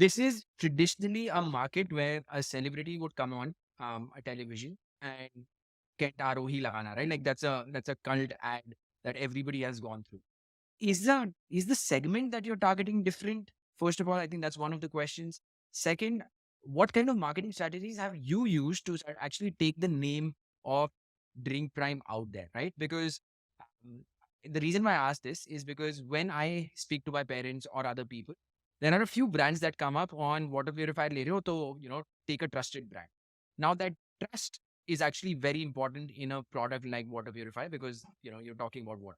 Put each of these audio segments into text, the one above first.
this is traditionally a market where a celebrity would come on a television and get Arohi Lagana, right? Like that's a cult ad that everybody has gone through. Is the segment that you're targeting different? First of all, I think that's one of the questions. Second, what kind of marketing strategies have you used to actually take the name of Drink Prime out there, right? Because um, the reason why I ask this is because when I speak to my parents or other people, there are a few brands that come up on water purifier ले रहे हो, तो take a trusted brand. Now that trust is actually very important in a product like water purifier because you're talking about water.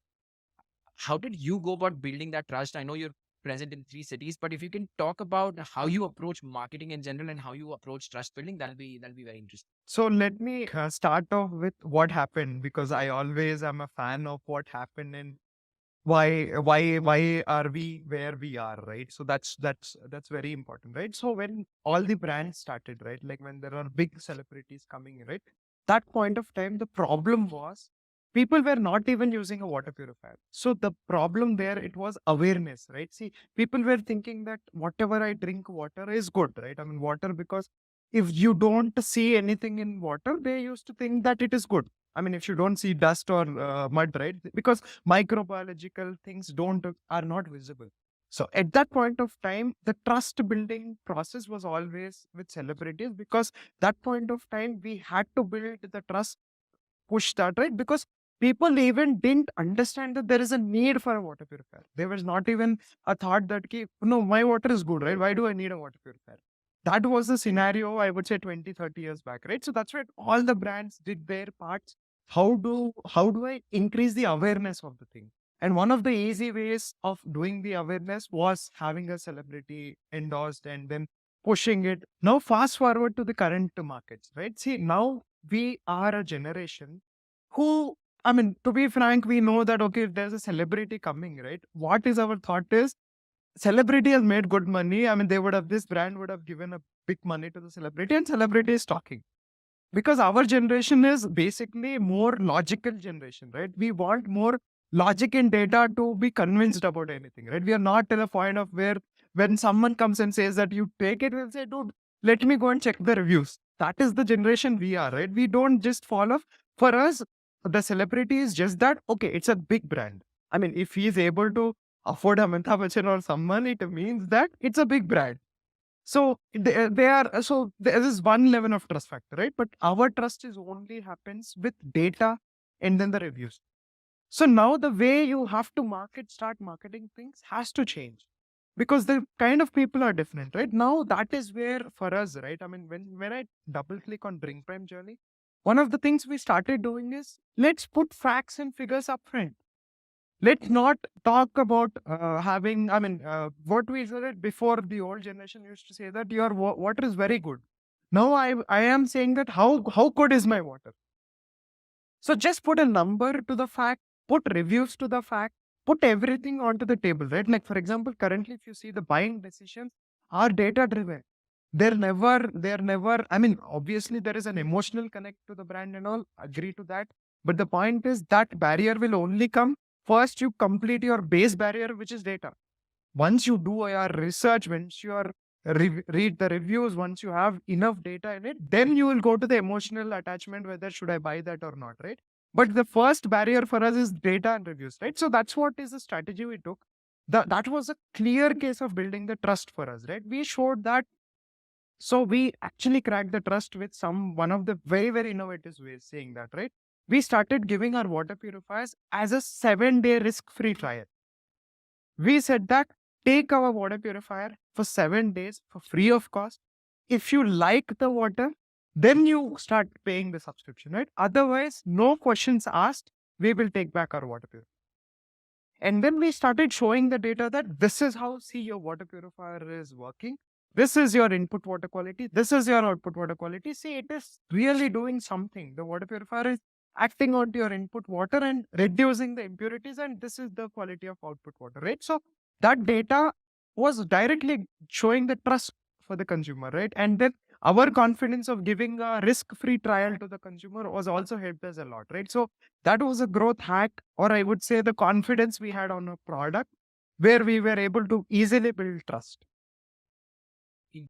How did you go about building that trust? I know you're present in 3 cities, but if you can talk about how you approach marketing in general and how you approach trust building, that'll be very interesting. So let me start off with what happened, because I always am a fan of what happened and why are we where we are, right? So that's very important, right? So when all the brands started, right, like when there are big celebrities coming in, right, that point of time the problem was people were not even using a water purifier. So the problem there, it was awareness, right? See, people were thinking that whatever I drink water is good, right? I mean water, because if you don't see anything in water, they used to think that it is good. I mean, if you don't see dust or mud, right? Because microbiological things are not visible. So at that point of time, the trust building process was always with celebrities, because that point of time we had to build the trust, push that, right? Because people even didn't understand that there is a need for a water purifier. There was not even a thought that, no, my water is good, right? Why do I need a water purifier? That was the scenario, I would say 20, 30 years back, right? So that's why all the brands did their parts. How do I increase the awareness of the thing? And one of the easy ways of doing the awareness was having a celebrity endorsed and then pushing it. Now fast forward to the current markets, right? See, now we are a generation who, I mean, to be frank, we know that, okay, if there's a celebrity coming, right? What is our thought is, celebrity has made good money. I mean, this brand would have given a big money to the celebrity, and celebrity is talking. Because our generation is basically more logical generation, right? We want more logic and data to be convinced about anything, right? We are not at a point of where when someone comes and says that you take it, we'll say, dude, let me go and check the reviews. That is the generation we are, right? We don't just follow. For us, the celebrity is just that, okay, it's a big brand. I mean, if he is able to afford a Amitabh Bachchan or someone, it means that it's a big brand. So they are, so there is one level of trust factor, right? But our trust is only happens with data and then the reviews. So now the way you have to start marketing things has to change, because the kind of people are different, right? Now that is where for us, right? I mean, when I double click on Drink Prime journey, one of the things we started doing is, let's put facts and figures up front. Let's not talk about having, I mean, what we said before, the old generation used to say that your water is very good. Now I am saying that how good is my water? So just put a number to the fact, put reviews to the fact, put everything onto the table, right? Like for example, currently if you see the buying decisions are data driven. They're never, I mean, obviously there is an emotional connect to the brand and all, agree to that. But the point is that barrier will only come first you complete your base barrier, which is data. Once you do your research, once you are read the reviews, once you have enough data in it, then you will go to the emotional attachment, whether should I buy that or not, right? But the first barrier for us is data and reviews, right? So that's what is the strategy we took. That was a clear case of building the trust for us, right? We showed that. So we actually cracked the trust with one of the very, very innovative ways, saying that, right? We started giving our water purifiers as a 7-day risk-free trial. We said that, take our water purifier for 7 days for free of cost. If you like the water, then you start paying the subscription, right? Otherwise, no questions asked, we will take back our water purifier. And then we started showing the data that this is how, see, your water purifier is working. This is your input water quality. This is your output water quality. See, it is really doing something. The water purifier is acting on your input water and reducing the impurities. And this is the quality of output water, right? So that data was directly showing the trust for the consumer, right? And then our confidence of giving a risk-free trial to the consumer was also helped us a lot, right? So that was a growth hack, or I would say the confidence we had on a product where we were able to easily build trust.